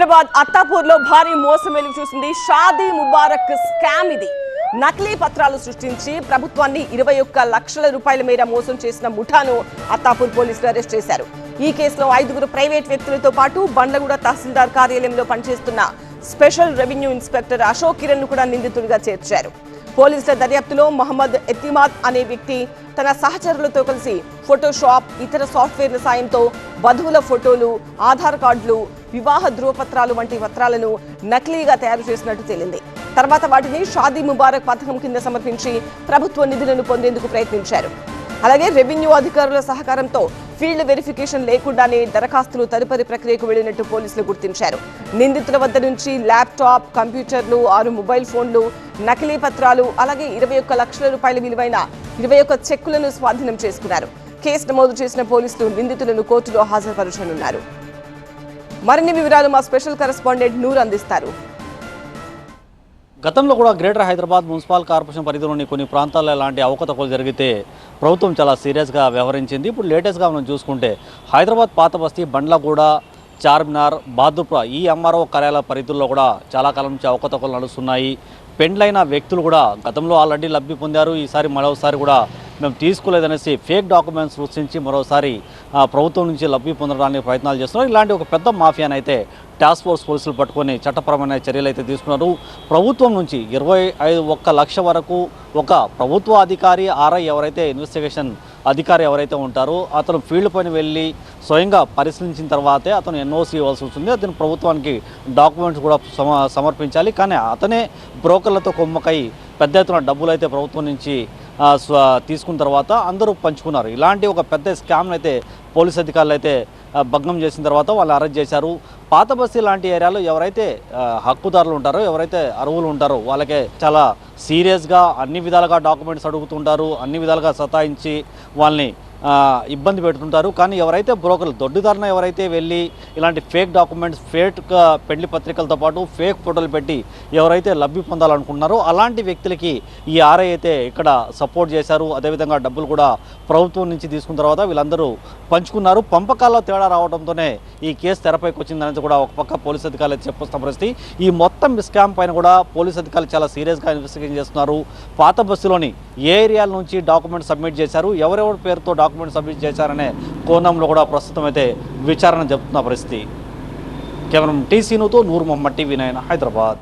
హైదరాబాద్ అత్తాపూర్లో భారీ మోసం వెలుగు చూసింది. షాదీ ముబారక్ స్కామ్ ఇది. నకిలీ పత్రాలు సృష్టించి ప్రభుత్వాన్ని 21 లక్షల రూపాయల మేర మోసం చేసిన ముఠాను అత్తాపూర్ పోలీసులు అరెస్ట్ చేశారు. ఈ కేసులో 5 ప్రైవేట్ వ్యక్తులతో పాటు బండ్లగూడ తహసీల్దార్ కార్యాలయంలో పనిచేస్తున్న special revenue inspector Ashok Kiran ను కూడా నిందితుడిగా చేర్చారు. పోలీసుల దర్యాప్తులో మహమ్మద్ ఎతిమాద్ అనే వ్యక్తి తన సహచరులతో కలిసి ఫోటోషాప్, ఇతర సాఫ్ట్వేర్ల సాయంతో వధువుల ఫోటోలు, ఆధార్ కార్డులు, వివాహ ధృవపత్రాలు వంటి పత్రాలను నకిలీగా తయారు చేసినట్టు తేలింది. తర్వాత వాటిని షాదీ ముబారక్ పథకం కింద సమర్పించి ప్రభుత్వ నిధులను పొందేందుకు ప్రయత్నించారు. అలాగే రెవెన్యూ అధికారుల సహకారంతో ఫీల్డ్ వెరిఫికేషన్ లేకుండానే దరఖాస్తులు తదుపరి ప్రక్రియకు వెళ్లినట్టు పోలీసులు గుర్తించారు. నిందితుల వద్ద నుంచి ల్యాప్టాప్, కంప్యూటర్లు, 6 మొబైల్ ఫోన్లు, నకిలీ పత్రాలు, అలాగే 21 లక్షల రూపాయల విలువైన 21 చెక్కులను స్వాధీనం చేసుకున్నారు. కేసు నమోదు చేసిన పోలీసులు నిందితులను కోర్టులో హాజరుపరచనున్నారు. మరిన్ని వివరాలు మా స్పెషల్ కరెస్పాండెంట్ నూర్ అందిస్తారు. గతంలో కూడా గ్రేటర్ హైదరాబాద్ మున్సిపల్ కార్పొరేషన్ పరిధిలోని కొన్ని ప్రాంతాల్లో ఇలాంటి అవకతవకలు జరిగితే ప్రభుత్వం చాలా సీరియస్గా వ్యవహరించింది. ఇప్పుడు లేటెస్ట్గా మనం చూసుకుంటే హైదరాబాద్ పాత బస్తీ, బండ్లగూడ, చార్మినార్, బహదూర్పుర ఈ ఎంఆర్ఓ కార్యాలయ పరిధుల్లో కూడా చాలా కాలం నుంచి అవకతవకలు నడుస్తున్నాయి. పెండ్లైన వ్యక్తులు కూడా గతంలో ఆల్రెడీ లబ్ధి పొందారు. ఈసారి మరోసారి కూడా మేము తీసుకోలేదనేసి ఫేక్ డాక్యుమెంట్స్ సృష్టించి మరోసారి ప్రభుత్వం నుంచి లబ్ధి పొందడానికి ప్రయత్నాలు చేస్తున్నారు. ఇలాంటి ఒక పెద్ద మాఫియానైతే టాస్క్ ఫోర్స్ పోలీసులు పట్టుకొని చట్టపరమైన చర్యలు అయితే తీసుకున్నారు. ప్రభుత్వం నుంచి 21 లక్ష వరకు ఒక ప్రభుత్వ అధికారి, ఆర్ఐ ఎవరైతే ఇన్వెస్టిగేషన్ అధికారి ఎవరైతే ఉంటారో అతను ఫీల్డ్ పైన వెళ్ళి స్వయంగా పరిశీలించిన తర్వాతే అతను ఎన్ఓసి ఇవ్వాల్సి వస్తుంది. అతను ప్రభుత్వానికి డాక్యుమెంట్స్ కూడా సమర్పించాలి. కానీ అతనే బ్రోకర్లతో కొమ్మకై పెద్ద ఎత్తున డబ్బులు అయితే ప్రభుత్వం నుంచి తీసుకున్న తర్వాత అందరూ పంచుకున్నారు. ఇలాంటి ఒక పెద్ద స్కామ్ అయితే పోలీస్ అధికారులు అయితే భగ్నం చేసిన తర్వాత వాళ్ళు అరెస్ట్ చేశారు. పాత బస్తీ లాంటి ఏరియాలో ఎవరైతే హక్కుదారులు ఉంటారో, ఎవరైతే అర్హులు ఉంటారో వాళ్ళకే చాలా సీరియస్గా అన్ని విధాలుగా డాక్యుమెంట్స్ అడుగుతుంటారు. అన్ని విధాలుగా సతాయించి వాళ్ళని ఇబ్బంది పెడుతుంటారు. కానీ ఎవరైతే బ్రోకర్లు దొడ్డిదారున ఎవరైతే వెళ్ళి ఇలాంటి ఫేక్ డాక్యుమెంట్స్, ఫేక్ పెళ్లి పత్రికలతో పాటు ఫేక్ ఫోటోలు పెట్టి ఎవరైతే లబ్ధి పొందాలనుకుంటున్నారో అలాంటి వ్యక్తులకి ఈ ఆర్ఐ అయితే ఇక్కడ సపోర్ట్ చేశారు. అదేవిధంగా డబ్బులు కూడా ప్రభుత్వం నుంచి తీసుకున్న తర్వాత వీళ్ళందరూ పంచుకున్నారు. పంపకాల్లో తేడా రావడంతోనే ఈ కేసు తెరపైకి వచ్చిందనేది కూడా ఒక పక్క పోలీస్ అధికారులు అయితే చెప్పొస్తున్న పరిస్థితి. ఈ మొత్తం స్కామ్ పైన కూడా పోలీస్ అధికారులు చాలా సీరియస్గా ఇన్వెస్టిగేషన్ చేస్తున్నారు. పాత బస్సులోని ఏ ఏరియాల నుంచి డాక్యుమెంట్ సబ్మిట్ చేశారు, ఎవరెవరి పేరుతో డాక్యుమెంట్ సబ్మిట్ చేశారనే కోణంలో కూడా ప్రస్తుతం అయితే విచారణ జరుపుతున్న పరిస్థితి. కేవలం టీసీనుతో నూర్ మొహమ్మద్, టీవీ 9 హైదరాబాద్.